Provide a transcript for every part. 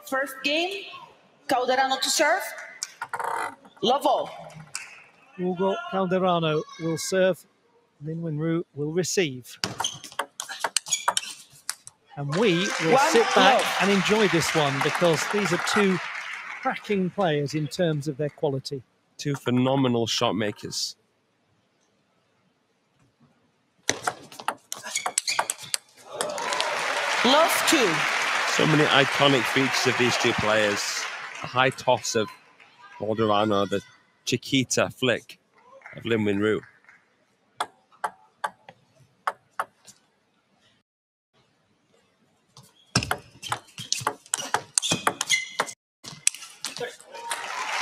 First game, Calderano to serve. Love all. Hugo Calderano will serve. Lin Wenru will receive. And we will sit back and enjoy this one because these are two cracking players in terms of their quality. Two phenomenal shot makers. Love two. So many iconic features of these two players. The high toss of Calderano, the Chiquita flick of Lin Wenru.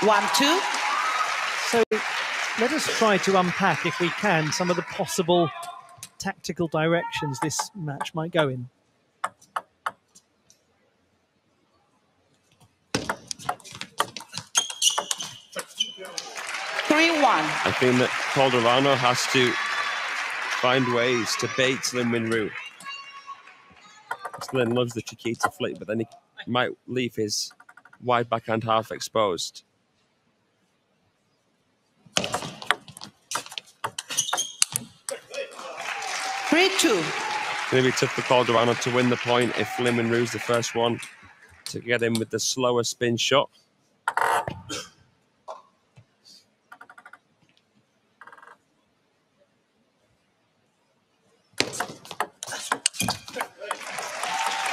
One, two. So let us try to unpack, if we can, some of the possible tactical directions this match might go in. I think that Calderano has to find ways to bait Lin Wenru. Lin loves the Chiquita flick, but then he might leave his wide backhand half exposed. Three, two. It's going to be tough for Calderano to win the point if Lin Wenru's the first one to get in with the slower spin shot.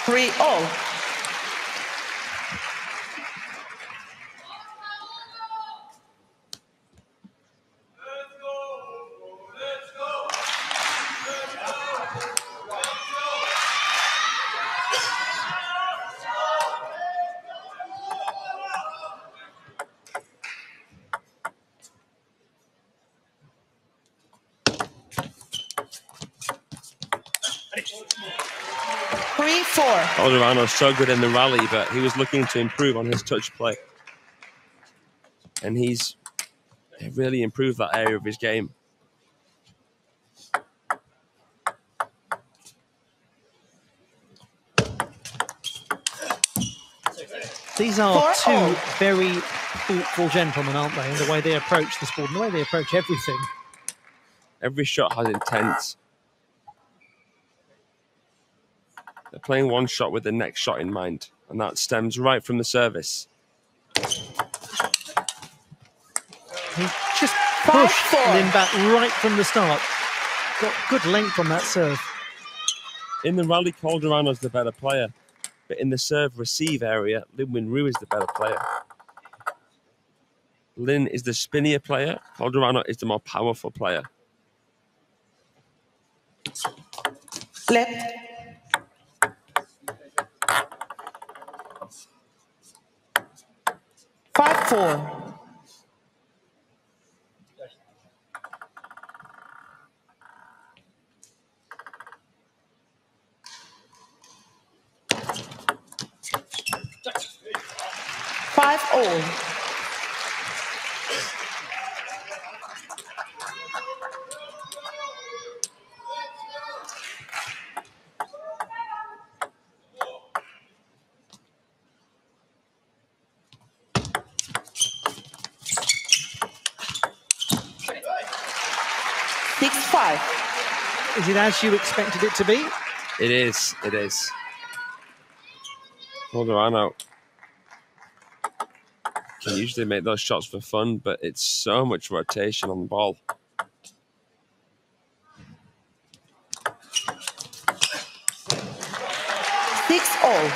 Three, all. Calderano's so good in the rally, but he was looking to improve on his touch play. And he's really improved that area of his game. These are two very thoughtful gentlemen, aren't they, in the way they approach the sport, and the way they approach everything. Every shot has intent. They're playing one shot with the next shot in mind, and that stems right from the service. He just pushed Lin back right from the start. Got good length on that serve. In the rally, Calderano's the better player, but in the serve-receive area, Lin Wenru is the better player. Lin is the spinnier player. Calderano is the more powerful player. Left. 5-4. Five all. Is it as you expected it to be? It is. It is. Calderano can usually make those shots for fun, but it's so much rotation on the ball. Six all.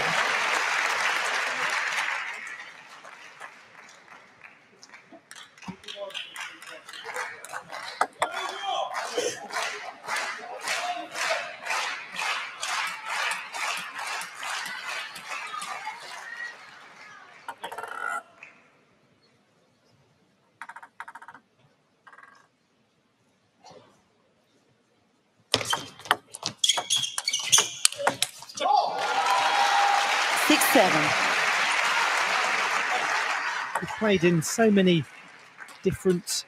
He's played in so many different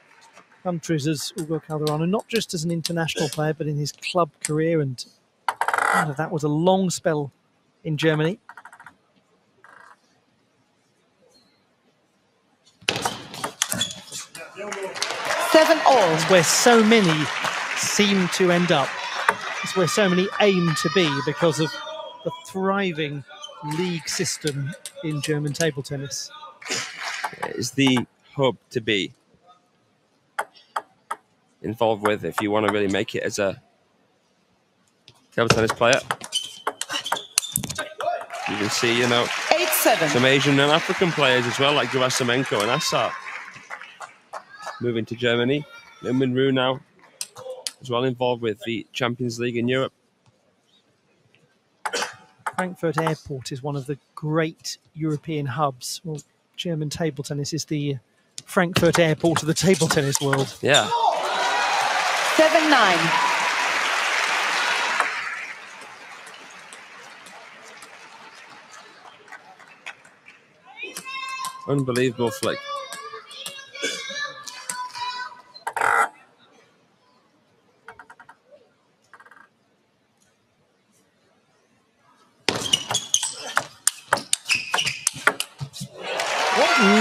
countries as Hugo Calderano, not just as an international player, but in his club career. And that was a long spell in Germany. 7-all. It's where so many seem to end up. It's where so many aim to be because of the thriving league system in German table tennis. It's the hub to be involved with if you want to really make it as a table tennis player. You can see, you know, 8-7. some Asian and African players as well, like Gerasimenko and Assar, moving to Germany. Lin Wenru now as well involved with the Champions League in Europe. Frankfurt Airport is one of the great European hubs. Well, German table tennis is the Frankfurt Airport of the table tennis world. Yeah. 7-9. Unbelievable flick.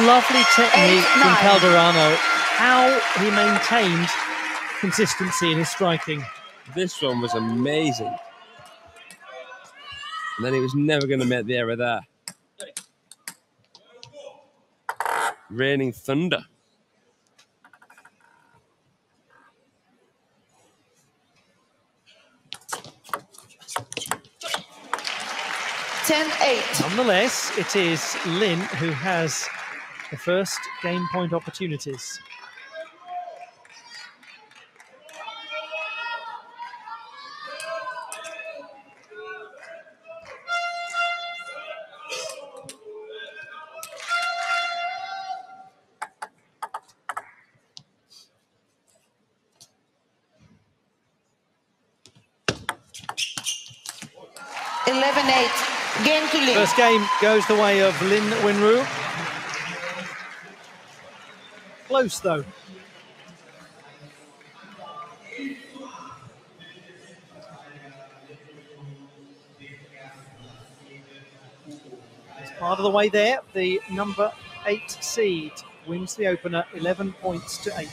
Lovely technique from 8-9. Calderano. How he maintained consistency in his striking. This one was amazing. And then he was never going to make the error there. Raining thunder. Nonetheless, it is Lin who has the first game point opportunities. Game to Lin. First game goes the way of Lin Wenru. Close though. It's part of the way there. The number 8 seed wins the opener 11 points to 8.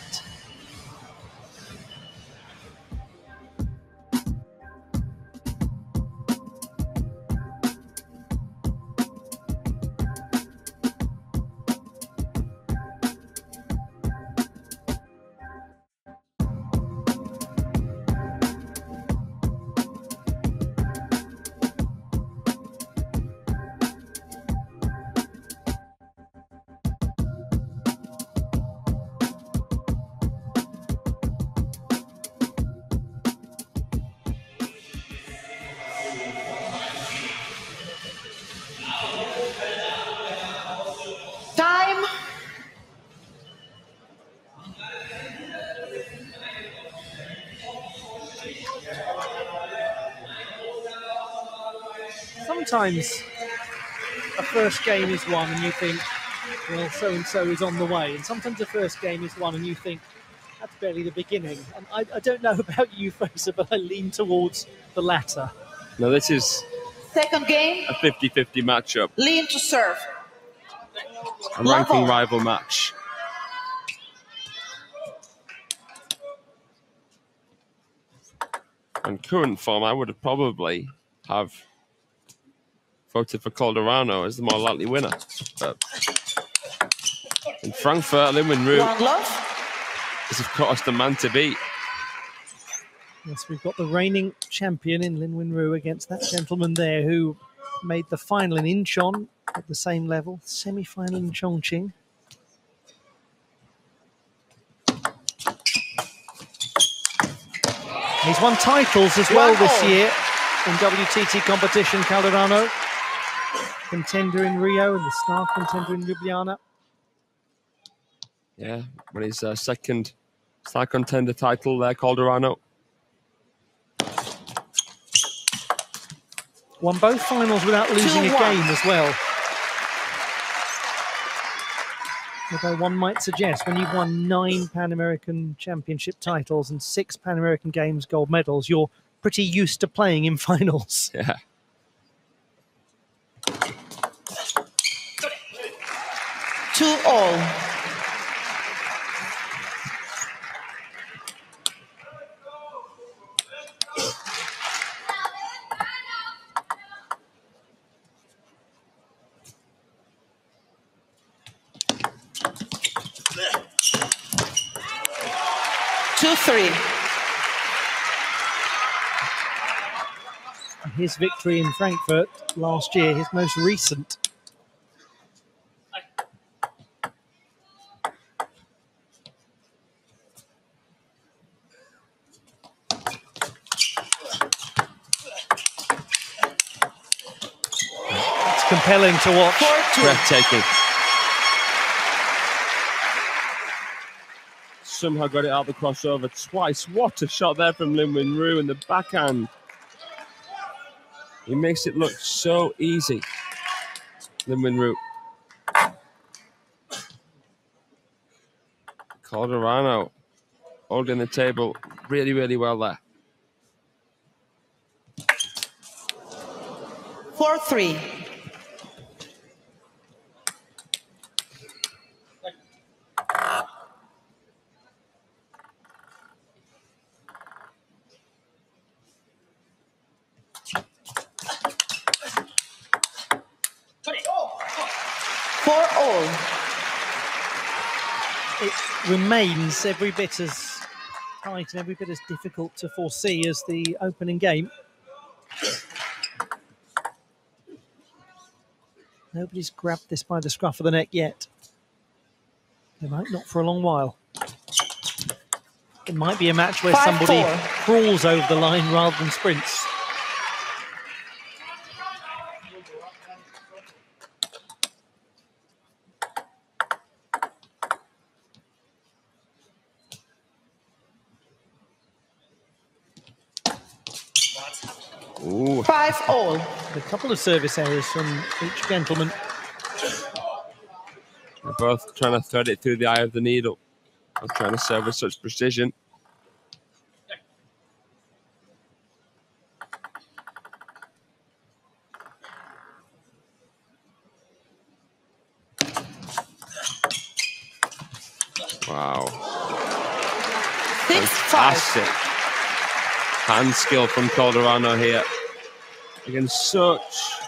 Time. Sometimes a first game is won and you think, well, so-and-so is on the way. And sometimes the first game is won and you think, that's barely the beginning. And I don't know about you, Fraser, but I lean towards the latter. No, this is Second game. a 50-50 matchup. Lin to serve. A ranking rival match. And current form, I would have probably have voted for Calderano as the more likely winner. But in Frankfurt, Lin Wenru One love. is, of course, the man to beat. Yes, we've got the reigning champion in Lin Wenru against that gentleman there who made the final in Incheon at the same level, semi-final in Chongqing. He's won titles as well this year in WTT competition, Calderano. Contender in Rio and the star contender in Ljubljana. Yeah, when his second star contender title there, Calderano. Won both finals without losing a 2-1. game as well. Although one might suggest when you've won 9 Pan American Championship titles and 6 Pan American Games gold medals, you're pretty used to playing in finals. Yeah. 2-3. His victory in Frankfurt last year, his most recent. It's compelling to watch. 4-2. Breathtaking. Somehow got it out the crossover twice. What a shot there from Lin Wenru in the backhand. He makes it look so easy. Lin Wenru. Calderano holding the table really, really well there. 4-3. It remains every bit as tight and every bit as difficult to foresee as the opening game. Nobody's grabbed this by the scruff of the neck yet. They might not for a long while. It might be a match where 5-4. somebody crawls over the line rather than sprints. Ooh. 5-all. A couple of service errors from each gentleman. They're both trying to thread it through the eye of the needle. I'm trying to serve with such precision. Wow. 6-5. Fantastic. Hand skill from Calderano here. Against such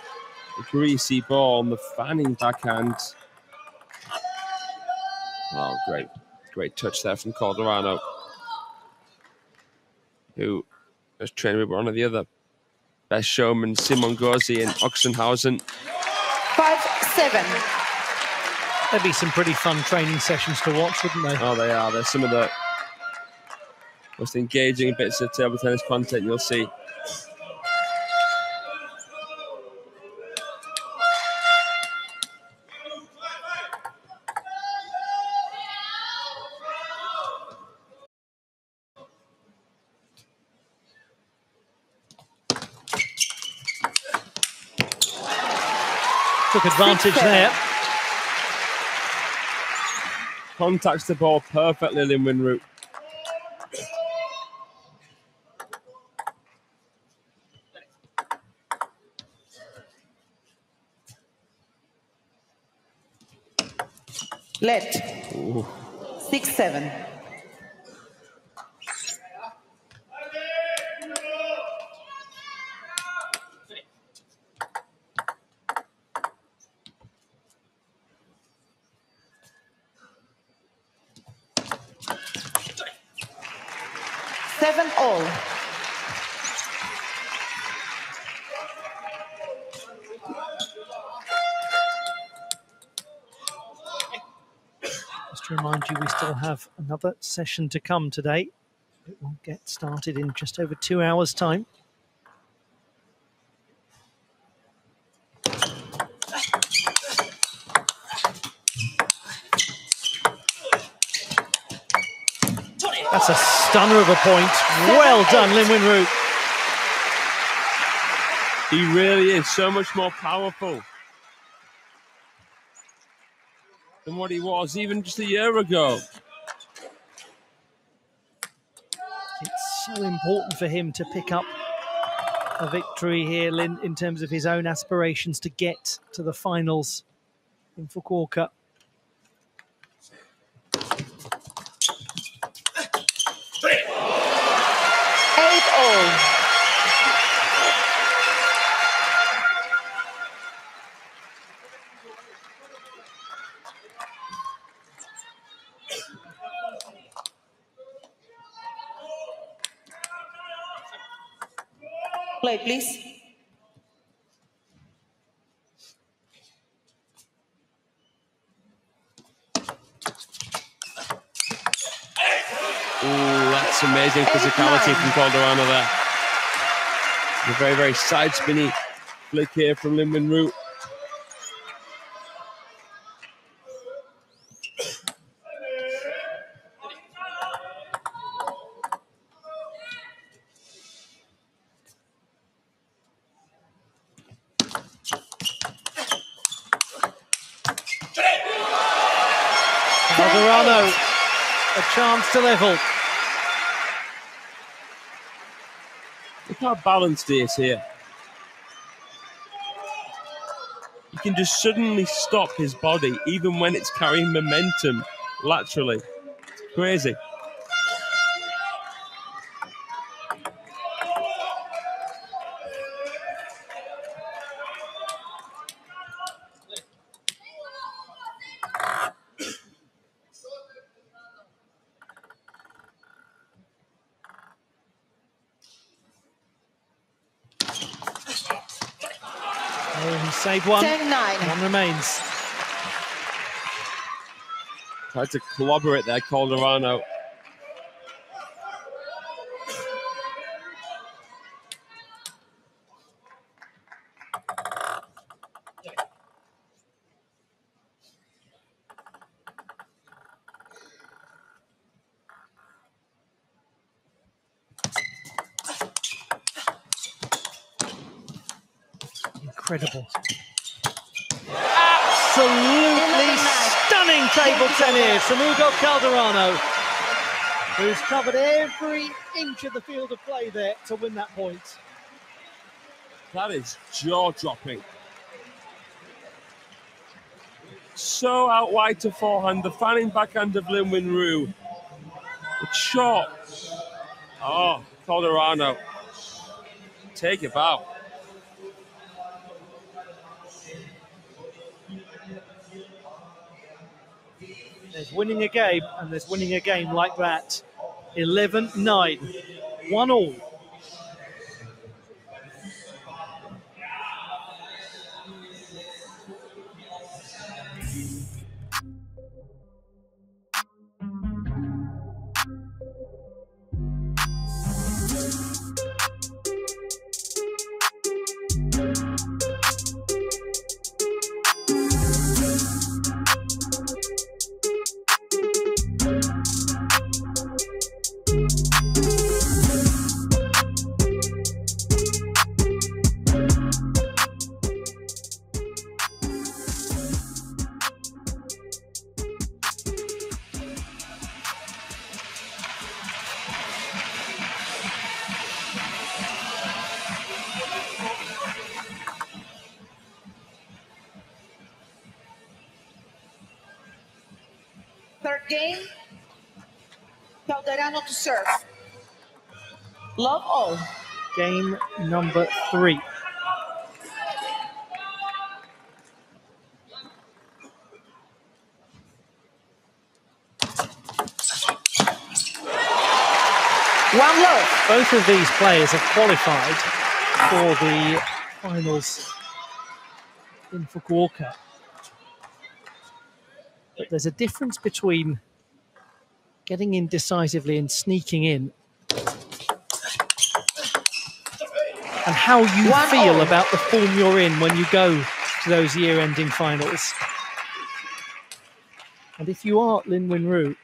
a greasy ball on the fanning backhand. Oh, great. Great touch there from Calderano, who has trained with one of the other best showmen, Simon Gauzy in Oxenhausen. 5-7. There'd be some pretty fun training sessions to watch, wouldn't they? Oh, they are. They're some of the most engaging bits of table tennis content you'll see. Took advantage there. Contacts the ball perfectly, Lin Wenru. Let. Ooh. 6-7. All. Just to remind you, we still have another session to come today. It will get started in just over 2 hours' time. That's a stunner of a point. Well done, Lin Wenru. He really is so much more powerful than what he was even just a year ago. It's so important for him to pick up a victory here, Lin, in terms of his own aspirations to get to the finals in Fukuoka. Play, please. Ooh, that's amazing physicality from Calderano there. A very, very side spinny flick here from Lin Wenru. Calderano, a chance to level. Look how balanced he is here. He can just suddenly stop his body, even when it's carrying momentum laterally. It's crazy. Oh, he saved one. 10-9. One remains. Tried to clobber it there, Calderano. Incredible. Absolutely stunning table tennis from Hugo Calderano, who's covered every inch of the field of play there to win that point. That is jaw-dropping. So out wide to forehand, the fanning backhand of Lin Wenru. It's short. Oh, Calderano. Take it bow. There's winning a game, and there's winning a game like that. 11-9. 1-all. Third game. Calderano to serve. Love all. Game number 3. One love. Both of these players have qualified for the finals in Fukuoka. But there's a difference between getting in decisively and sneaking in, and how you feel about the form you're in when you go to those year-ending finals. And if you are Lin Wenru,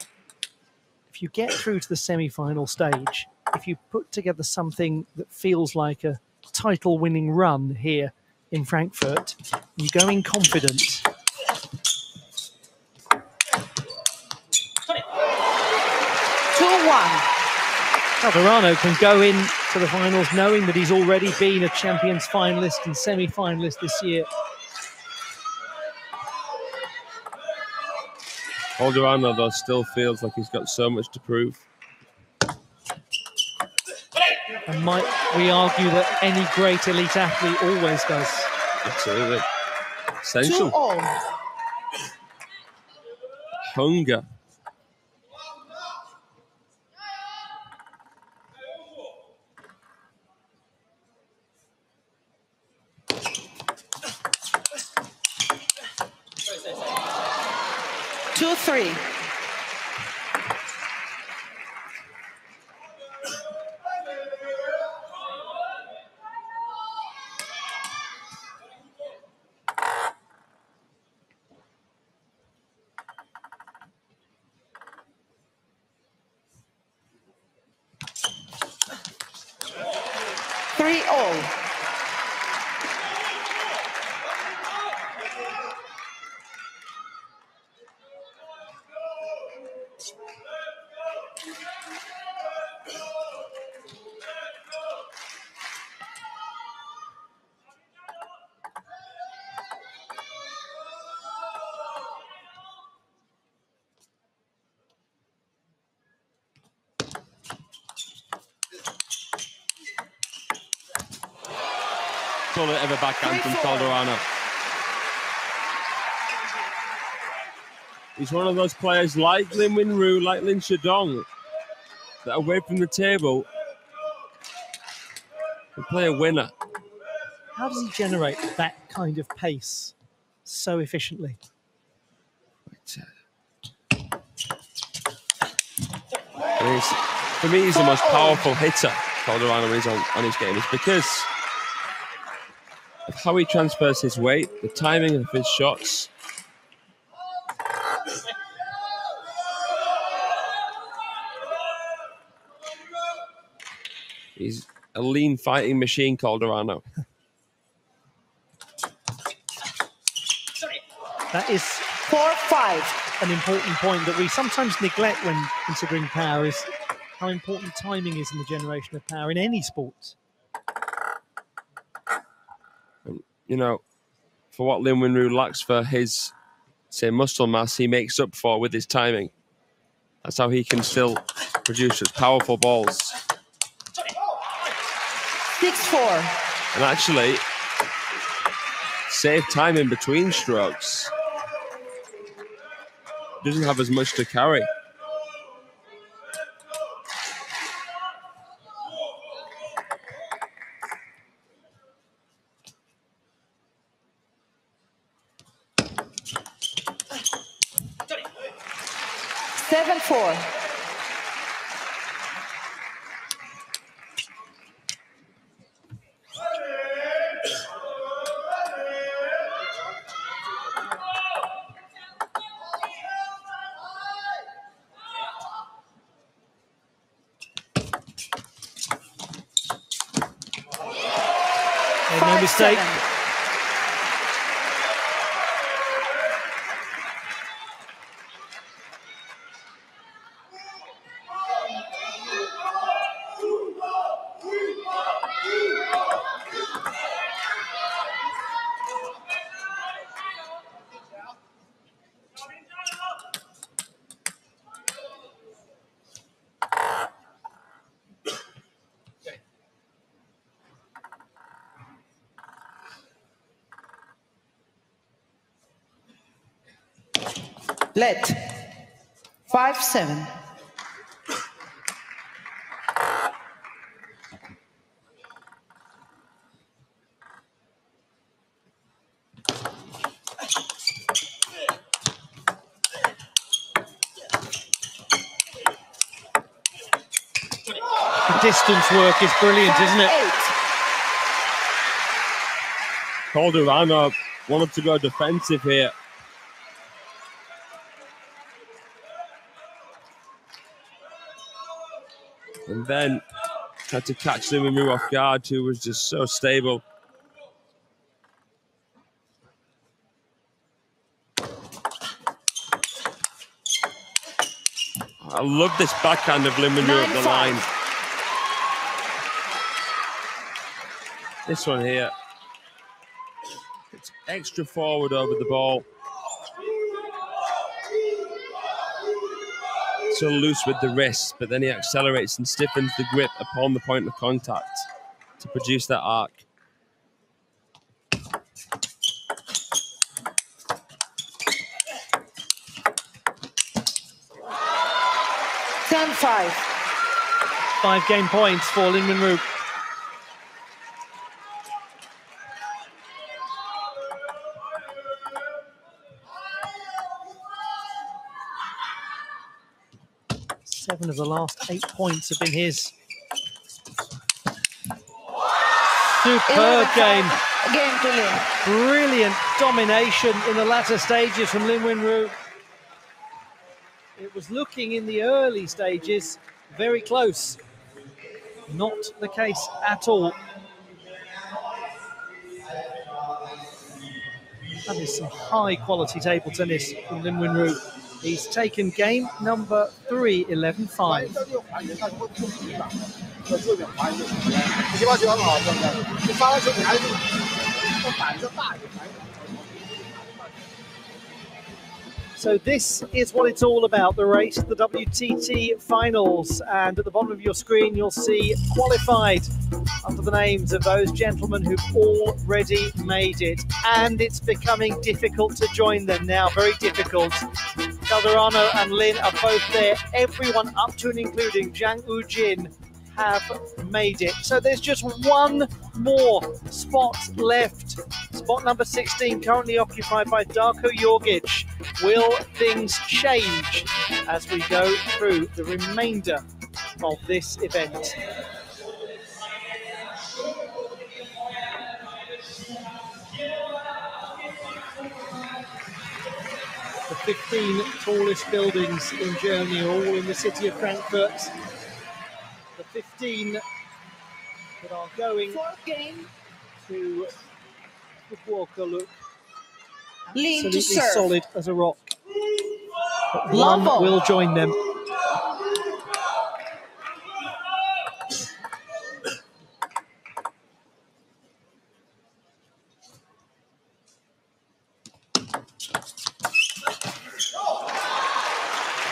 if you get through to the semi-final stage, if you put together something that feels like a title-winning run here in Frankfurt, you go in confident. 2-1. Calderano can go in to the finals knowing that he's already been a Champions finalist and semi-finalist this year. Calderano, though, still feels like he's got so much to prove. And might we argue that any great elite athlete always does? Absolutely. Essential. 2-all. Hunger. 6-3. Three all. Bullet of a backhand from 3-4. Calderano. He's one of those players like Lin Winru, like Lin Shadong, that away from the table can play a winner. How does he generate that kind of pace so efficiently? For me, he's the most powerful hitter Calderano is on his game. It's because of how he transfers his weight, the timing of his shots. He's a lean fighting machine, Calderano. That is 4-5. an important point that we sometimes neglect when considering power, is how important timing is in the generation of power in any sport. And, you know, for what Lin Winru lacks for his, say, muscle mass, he makes up for with his timing. That's how he can still produce such powerful balls. 6-4. And actually, save time in between strokes. Doesn't have as much to carry. Seven, 4. No mistake. 5-7. Let 5-7. The distance work is brilliant, isn't it? 5-8. Calderano wanted to go defensive here. And then had to catch Lin Winru off guard, who was just so stable. I love this backhand of Lin Winru up the 9-5. line. This one here. It's extra forward over the ball. So loose with the wrist, but then he accelerates and stiffens the grip upon the point of contact to produce that arc. Ten, 5. 5-game points for Lin Winru. 7 of the last 8 points have been his. Superb game. Game to Lin. Brilliant domination in the latter stages from Lin Wenru. It was looking in the early stages very close. Not the case at all. That is some high quality table tennis from Lin Wenru. He's taken game number 3, 11-5. So this is what it's all about, the race, the WTT finals. And at the bottom of your screen, you'll see qualified under the names of those gentlemen who've already made it. And it's becoming difficult to join them now, very difficult. Calderano and Lin are both there. Everyone up to and including Zhang Yujin have made it. So there's just one more spot left. Spot number 16 currently occupied by Darko Jorgic. Will things change as we go through the remainder of this event? The 15 tallest buildings in Germany are all in the city of Frankfurt. The 15 that are going to Fukuoka look absolutely solid as a rock. But one will join them.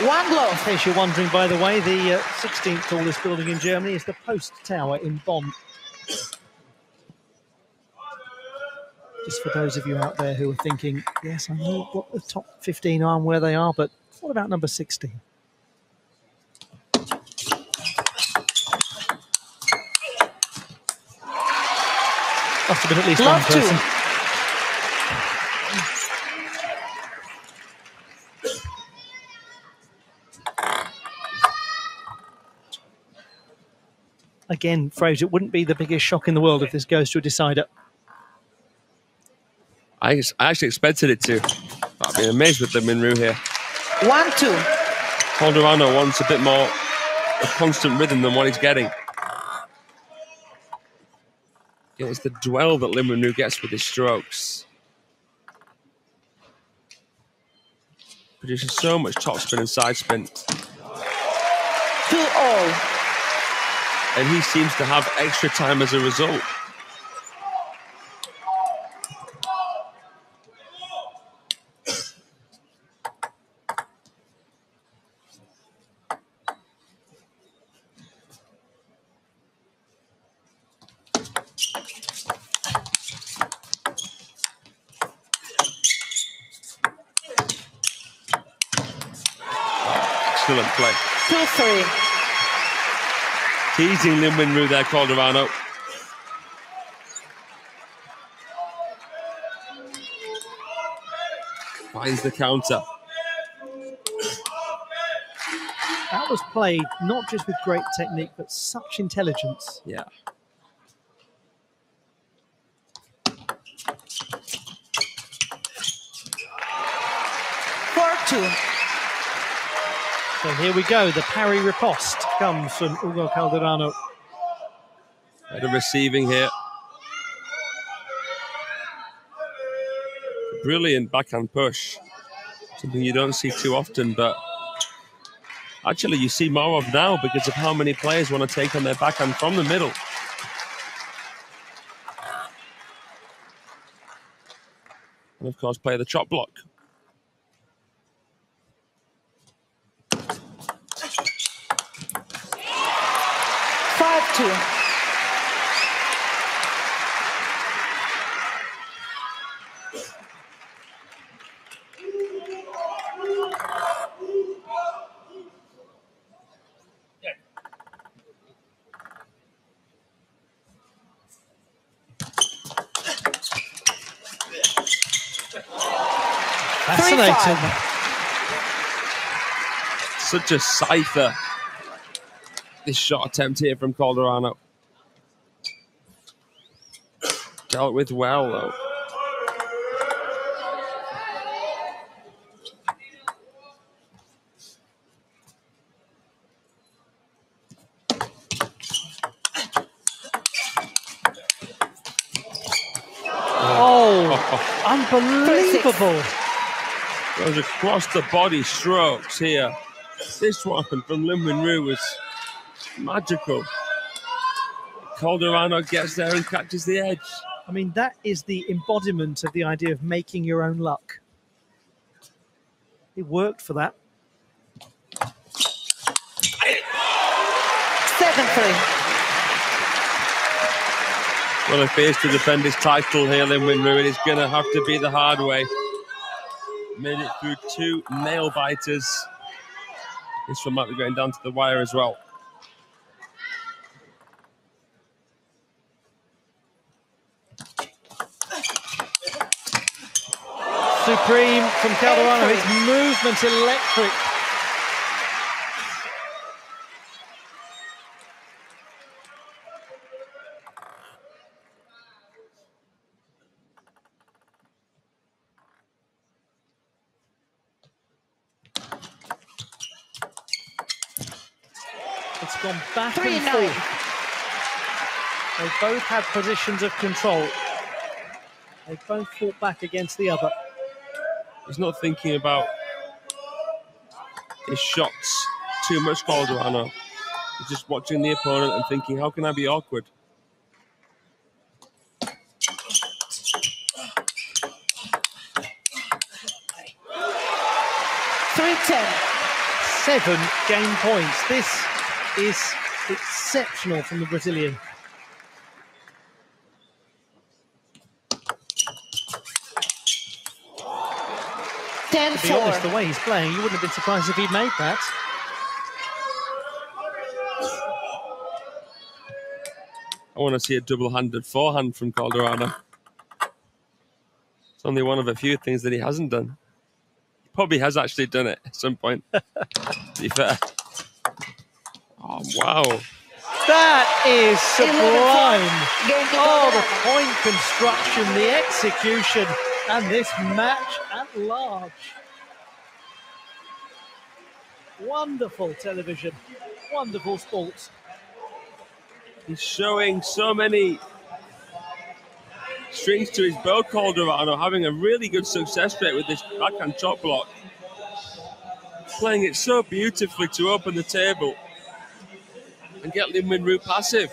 One blow. In case you're wondering, by the way, the 16th tallest building in Germany is the Post Tower in Bonn. Just for those of you out there who are thinking, yes, I know what the top 15 are and where they are, but what about number 16? Must have been at least one person. Again, Fraser, it wouldn't be the biggest shock in the world if this goes to a decider. I actually expected it to. I've been amazed with the Minru here. 1-2. Calderano wants a bit more a constant rhythm than what he's getting. It's the dwell that Lin Wenru gets with his strokes. Producing so much topspin and side spin. 2-0. And he seems to have extra time as a result. Excellent play. 2-3. Teasing Lin Wenru there, Calderano. Finds the counter. That was played not just with great technique, but such intelligence. Yeah. So here we go. The parry riposte comes from Hugo Calderano. Better receiving here. Brilliant backhand push. Something you don't see too often, but actually you see more of now because of how many players want to take on their backhand from the middle. And of course, play the chop block. Fascinating. Such a cipher this shot attempt here from Calderano. Dealt with well, though. Oh, unbelievable. Those across the body strokes here. This one from Lin Wenru was magical. Calderano gets there and catches the edge. I mean, that is the embodiment of the idea of making your own luck. It worked for that. 7-3. Well, if he is to defend his title here, Lin Wenru, it is going to have to be the hard way. Made it through 2 nail biters. This one might be going down to the wire as well. Supreme from Calderano. His movement electric. It's gone back and forth. They both had positions of control. They both fought back against the other. He's not thinking about his shots too much, Calderano. He's just watching the opponent and thinking, how can I be awkward? Seven game points. This is exceptional from the Brazilian. To be honest, the way he's playing, you wouldn't have been surprised if he'd made that. I want to see a double-handed forehand from Calderano. It's only one of a few things that he hasn't done. He probably has actually done it at some point, to be fair. Oh, wow. That is sublime. Oh, the point construction, the execution, and this match at large. Wonderful television, wonderful sports. He's showing so many strings to his bow, Calderano, having a really good success rate with this backhand chop block. Playing it so beautifully to open the table and get Lin Wenru passive.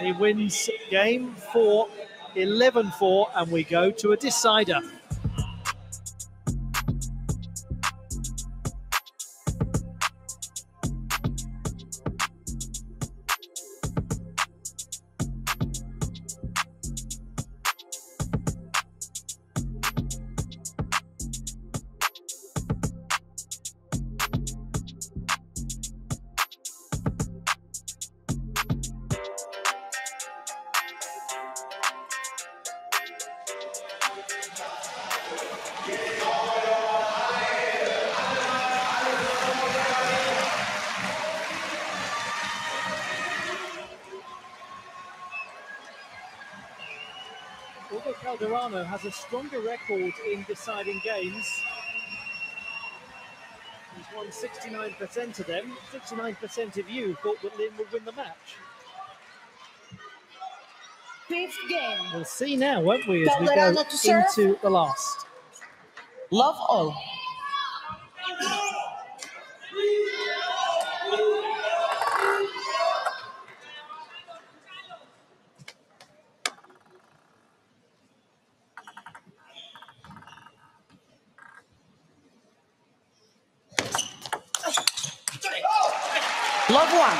He wins game 4, 11-4, and we go to a decider. Although Calderano has a stronger record in deciding games, he's won 69% of them. 69% of you thought that Lin would win the match. 5th game. We'll see now, won't we, as we go into the last. Love all. Love one.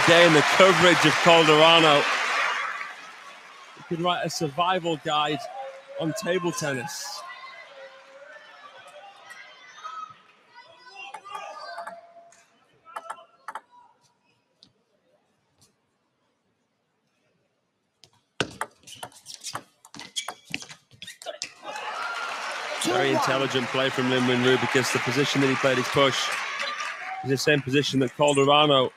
Again, the coverage of Calderano. You could write a survival guide on table tennis. Very intelligent play from Lin Wenru, because the position that he played his push is the same position that Calderano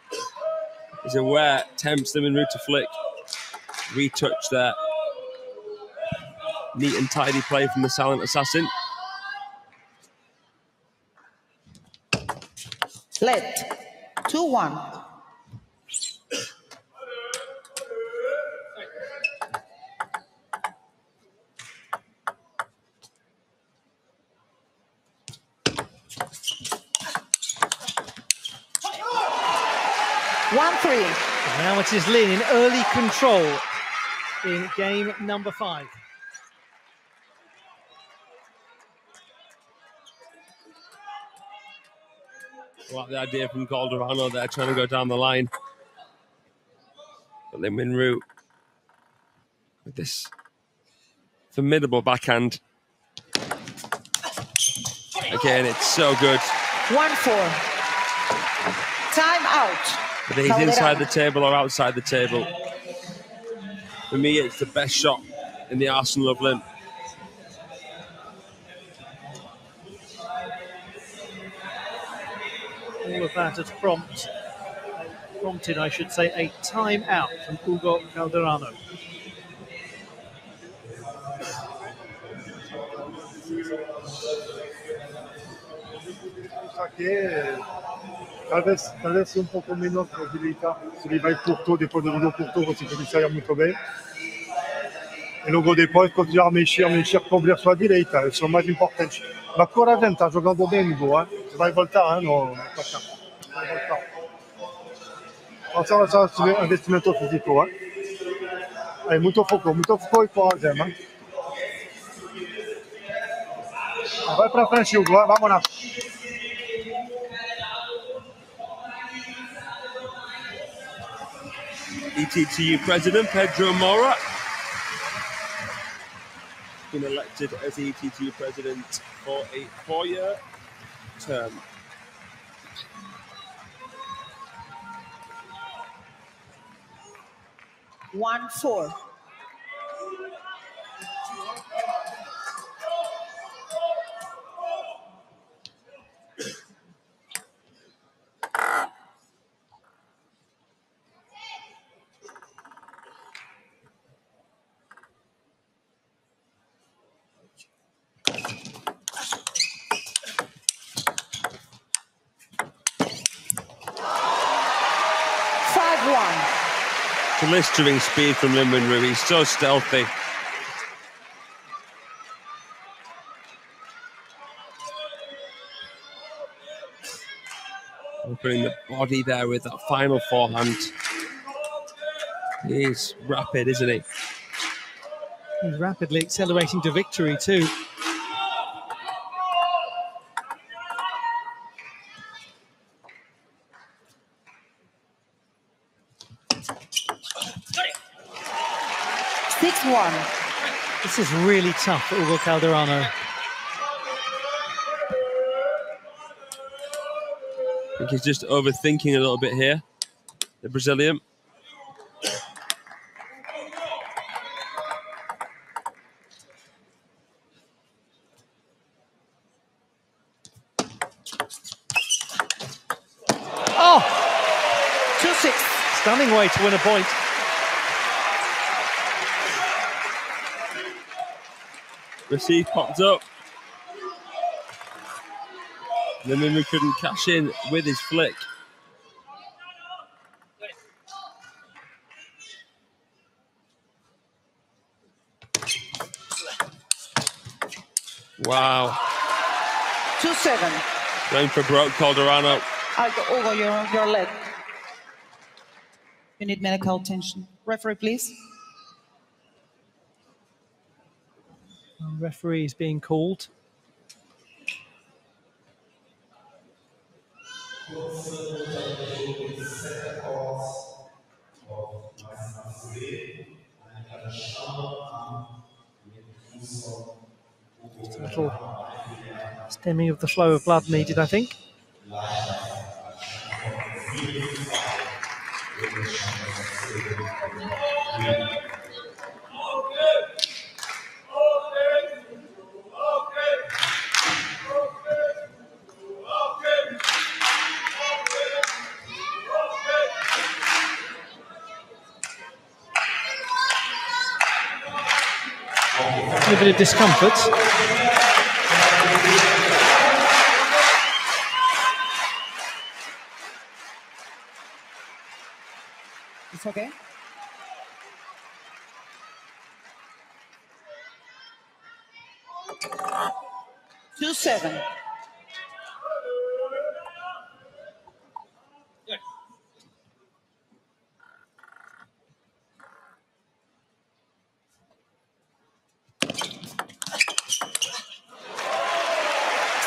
is aware tempts Lin Wenru to flick. Retouch there. Neat and tidy play from the silent assassin. Let 2-1. Now it is Lin in early control in game number 5. What the idea from Calderano there, trying to go down the line. But Lin Wenru with this formidable backhand. Again, it's so good. 1-4. Time out. Whether he's inside the table or outside the table, for me, it's the best shot in the arsenal of Lin. All of that has prompted, I should say, a timeout from Hugo Calderano. Tal vez un poco menos mobilità, se li vai curto, depois do jogo curto você pode sair muito bem. E logo depois continuar a mexer cobrir sua direita, isso é o mais importante. Mas coragem, tá jogando bem, Hugo, hein? Você vai voltar, hein, no ataque. Vai voltar. Então, ça, c'est investimento físico, hein? Aí, muito foco e coragem, hein? Vai pra frente, Hugo, vamos lá. ETTU President Pedro Moura been elected as the ETTU President for a 4-year term. One, 4. Blistering speed from Lin Wenru. He's so stealthy. Opening the body there with that final forehand. He's rapid, isn't he? He's rapidly accelerating to victory too. This is really tough for Hugo Calderano. I think he's just overthinking a little bit here, the Brazilian. Oh! 2-6. Stunning way to win a point. Receive popped up. Lin Wenru couldn't cash in with his flick. Wow. 2-7. Going for broke Calderano. Hugo, your leg. You need medical attention. Referee, please. Referee is being called. Just a little stemming of the flow of blood needed, I think. causing a bit of discomfort. It's okay. Two, 7.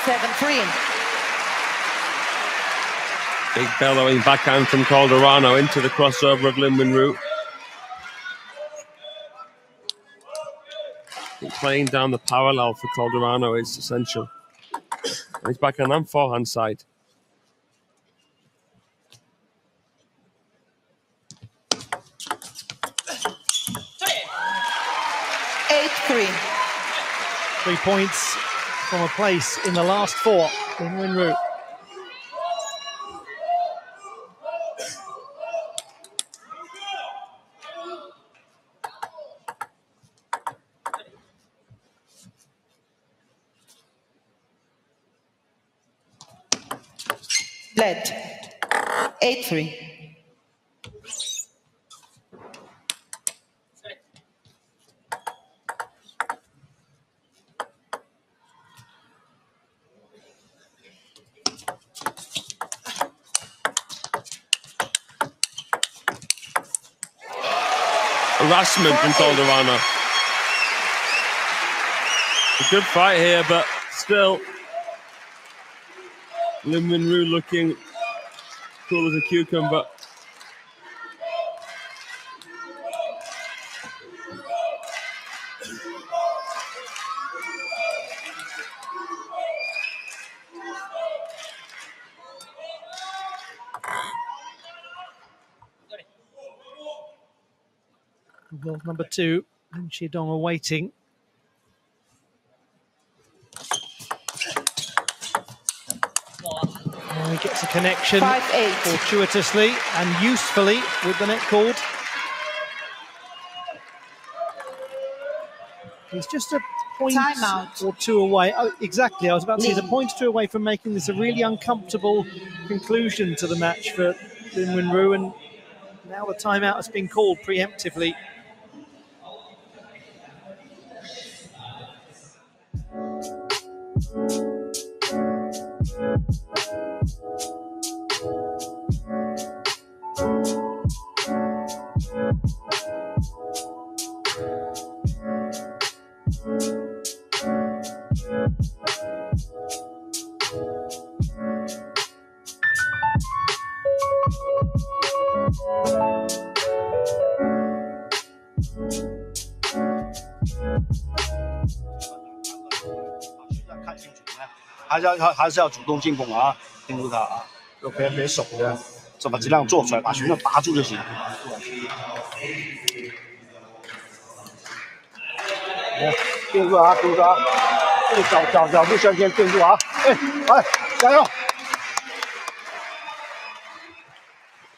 Seven, 3. Big bellowing backhand from Calderano into the crossover of Lin Wenru. Playing down the parallel for Calderano is essential. And his backhand and forehand side. Eight, 3. 3 points from a place in the last 4 in Wenru. Led. 8, 3. Harassment from Calderano. A good fight here, but still, Lin Wenru looking cool as a cucumber. World number 2, Lin Shidong awaiting. He gets a connection 5-8. fortuitously and usefully with the net cord. He's just a point Timeout. or 2 away. Oh, exactly, I was about to say he's a point or 2 away from making this a really uncomfortable conclusion to the match for Lin Wenru, and now the timeout has been called preemptively.还是要主动进攻啊，盯住他啊，别守着，就把质量做出来，把旋转拔住就行。盯住啊，盯住啊，这个角度向前盯住啊，哎，加油！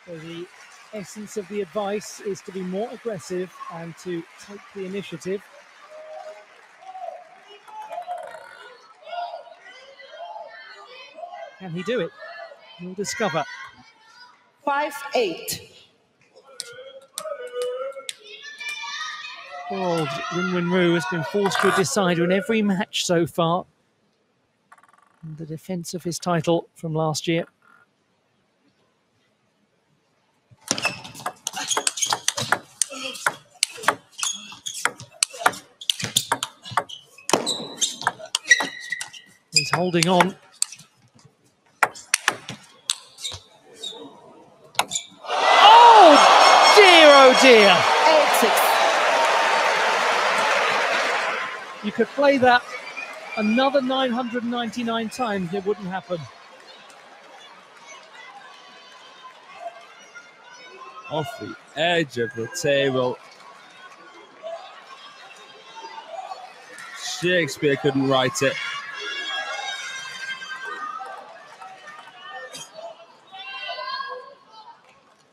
So the essence of the advice is to be more aggressive and to take the initiative. Can he do it? We'll discover. 5-8. Poor old Lin Wenru has been forced to a decider in every match so far in the defence of his title from last year. He's holding on. Oh dear! 8-6. You could play that another 999 times and it wouldn't happen. Off the edge of the table. Shakespeare couldn't write it.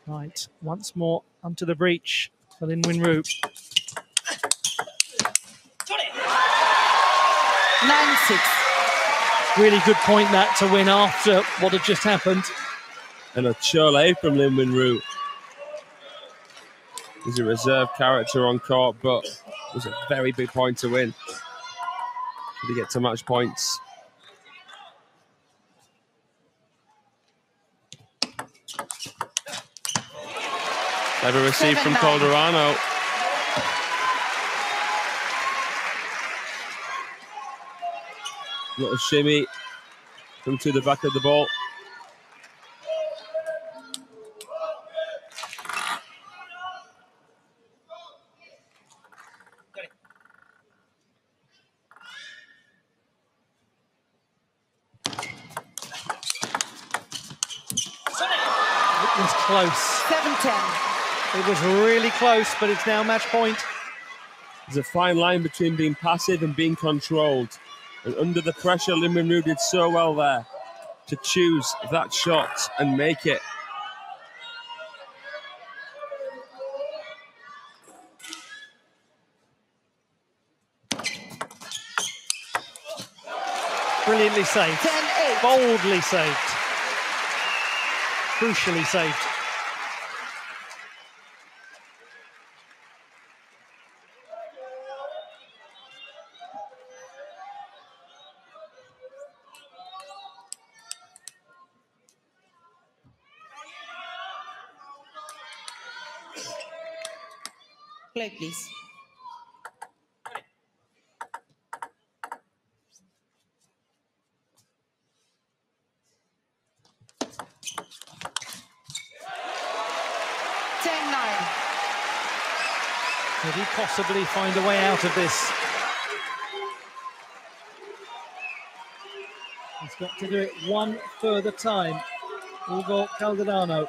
Right, once more onto the breach for Lin Wenru. 9-6. Really good point that to win after what had just happened. And a chole from Lin Wenru. He's a reserve character on court, but it was a very big point to win. Should he get to match points? Never received from 7-9. Calderano. Little shimmy come to the back of the ball. It was close. 7-10. It was really close, but it's now match point. There's a fine line between being passive and being controlled. And under the pressure, Lin Wenru did so well there to choose that shot and make it. Brilliantly saved. 10-8. Boldly saved. Crucially saved. Play, please. Could he possibly find a way out of this? He's got to do it one further time. Hugo Calderano.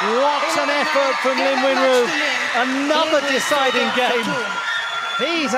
What an effort from Lin Wenru. Another deciding game. He's